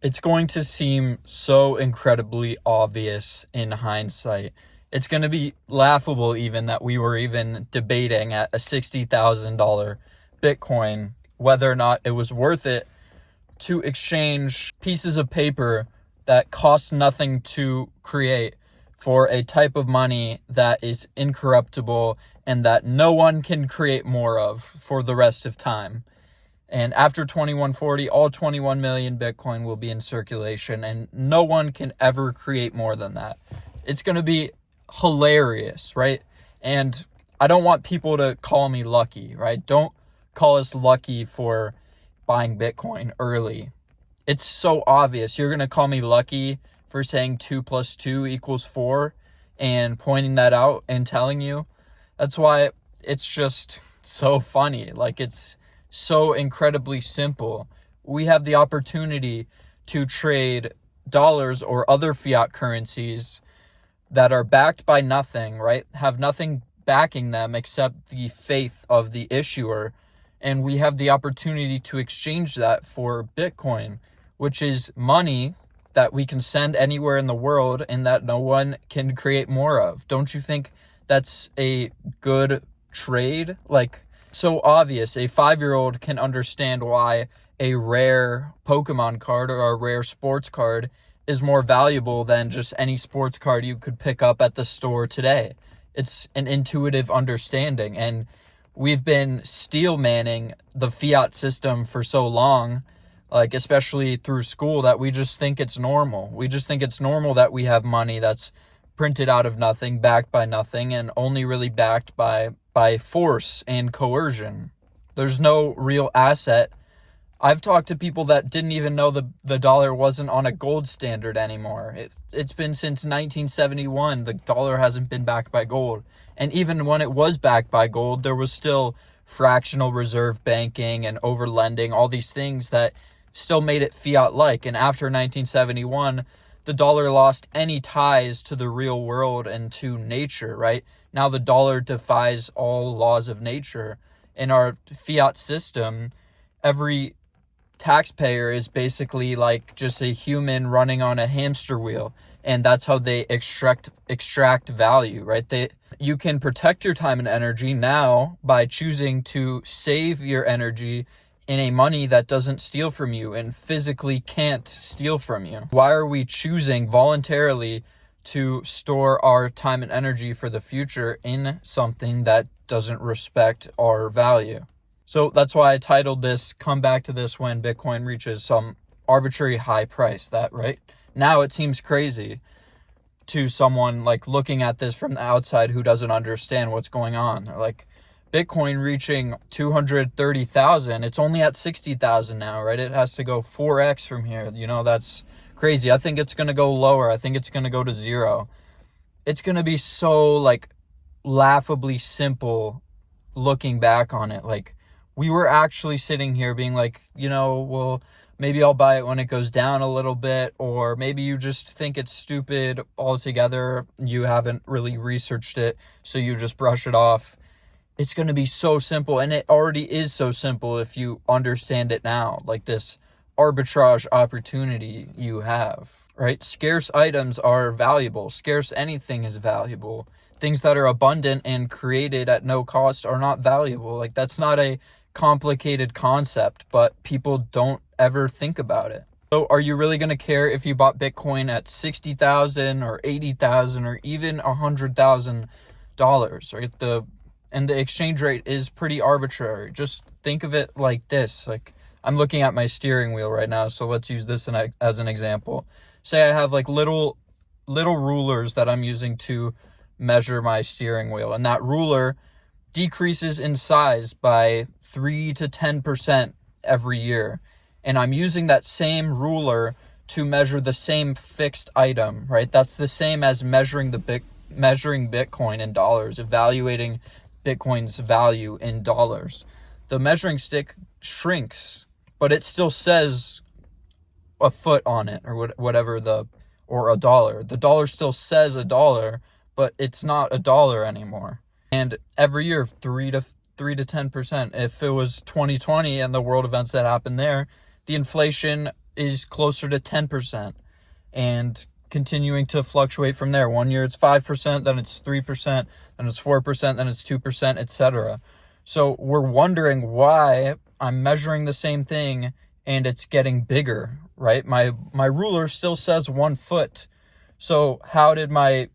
It's going to seem so incredibly obvious in hindsight. It's going to be laughable even that we were even debating at a $60,000 Bitcoin whether or not it was worth it to exchange pieces of paper that cost nothing to create for a type of money that is incorruptible and that no one can create more of for the rest of time. And after 2140, all 21 million Bitcoin will be in circulation, and no one can ever create more than that. It's going to be hilarious, right? And I don't want people to call me lucky, right? Don't call us lucky for buying Bitcoin early. It's so obvious. You're going to call me lucky for saying 2 plus 2 equals 4 and pointing that out and telling you. That's why it's just so funny. Like, it's so incredibly simple. We have the opportunity to trade dollars or other fiat currencies that are backed by nothing, right? Have nothing backing them except the faith of the issuer. And we have the opportunity to exchange that for Bitcoin, which is money that we can send anywhere in the world and that no one can create more of. Don't you think that's a good trade? Like, so obvious. A 5-year-old can understand why a rare Pokemon card or a rare sports card is more valuable than just any sports card you could pick up at the store today. It's an intuitive understanding, and we've been steel manning the fiat system for so long, like especially through school, that we just think it's normal. We just think it's normal that we have money that's printed out of nothing, backed by nothing, and only really backed by force and coercion. There's no real asset. I've talked to people that didn't even know the dollar wasn't on a gold standard anymore. It's been since 1971. The dollar hasn't been backed by gold. And even when it was backed by gold, there was still fractional reserve banking and overlending, all these things that still made it fiat-like. And after 1971, the dollar lost any ties to the real world and to nature, right? Now the dollar defies all laws of nature. In our fiat system, every taxpayer is basically like just a human running on a hamster wheel, and that's how they extract value, right? You can protect your time and energy now by choosing to save your energy in a money that doesn't steal from you and physically can't steal from you. Why are we choosing voluntarily to store our time and energy for the future in something that doesn't respect our value? So that's why I titled this, Come Back to This When Bitcoin Reaches Some Arbitrary High Price. That, right? Now it seems crazy to someone like looking at this from the outside who doesn't understand what's going on. They're like, Bitcoin reaching 230,000, it's only at 60,000 now, right? It has to go 4x from here. That's crazy. I think it's going to go lower. I think it's going to go to 0. It's going to be so like laughably simple looking back on it. Like, we were actually sitting here being like, well, maybe I'll buy it when it goes down a little bit, or maybe you just think it's stupid altogether. You haven't really researched it, so you just brush it off. It's going to be so simple, and it already is so simple if you understand it now, like this arbitrage opportunity you have, right? Scarce items are valuable. Scarce anything is valuable. Things that are abundant and created at no cost are not valuable. Like, that's not a complicated concept, but people don't ever think about it. So are you really going to care if you bought Bitcoin at 60,000 or 80,000 or even $100,000, right? And the exchange rate is pretty arbitrary. Just think of it like this. Like, I'm looking at my steering wheel right now, so let's use this as an example. Say I have like little rulers that I'm using to measure my steering wheel, and that ruler decreases in size by 3 to 10% every year. And I'm using that same ruler to measure the same fixed item, right? That's the same as measuring Bitcoin in dollars, evaluating Bitcoin's value in dollars. The measuring stick shrinks, but it still says a foot on it, or whatever, or a dollar. The dollar still says a dollar, but it's not a dollar anymore. And every year, 3 to 10%. If it was 2020 and the world events that happened there, the inflation is closer to 10% and continuing to fluctuate from there. One year it's 5%, then it's 3%, then it's 4%, then it's 2%, etc. So we're wondering why I'm measuring the same thing and it's getting bigger, right? My ruler still says 1 foot. So how did my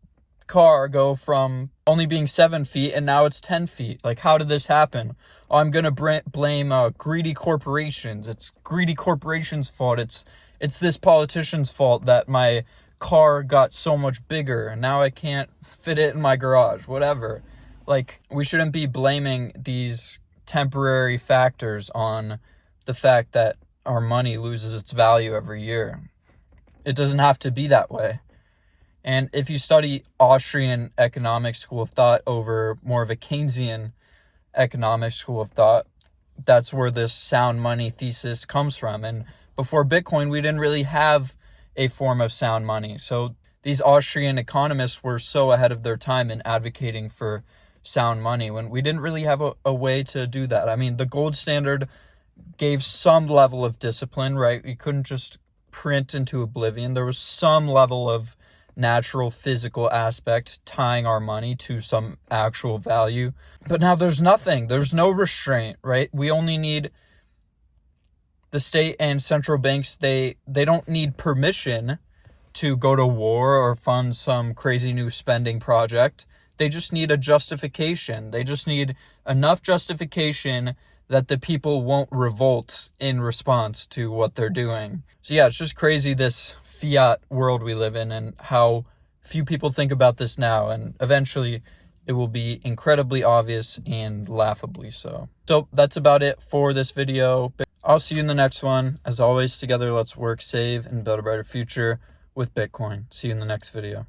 car go from only being 7 feet and now it's 10 feet? Like, how did this happen? Oh, I'm going to blame greedy corporations. It's greedy corporations' fault. It's this politician's fault that my car got so much bigger and now I can't fit it in my garage, whatever. Like, we shouldn't be blaming these temporary factors on the fact that our money loses its value every year. It doesn't have to be that way. And if you study Austrian economic school of thought over more of a Keynesian economic school of thought, that's where this sound money thesis comes from. And before Bitcoin, we didn't really have a form of sound money. So these Austrian economists were so ahead of their time in advocating for sound money when we didn't really have a way to do that. I mean, the gold standard gave some level of discipline, right? You couldn't just print into oblivion. There was some level of natural physical aspect tying our money to some actual value. But now there's nothing. There's no restraint, right? We only need the state and central banks. They don't need permission to go to war or fund some crazy new spending project. They just need a justification. They just need enough justification that the people won't revolt in response to what they're doing. So yeah, it's just crazy, this fiat world we live in, and how few people think about this now, and eventually it will be incredibly obvious and laughably so. So that's about it for this video. I'll see you in the next one. As always, together let's work, save, and build a brighter future with Bitcoin. See you in the next video.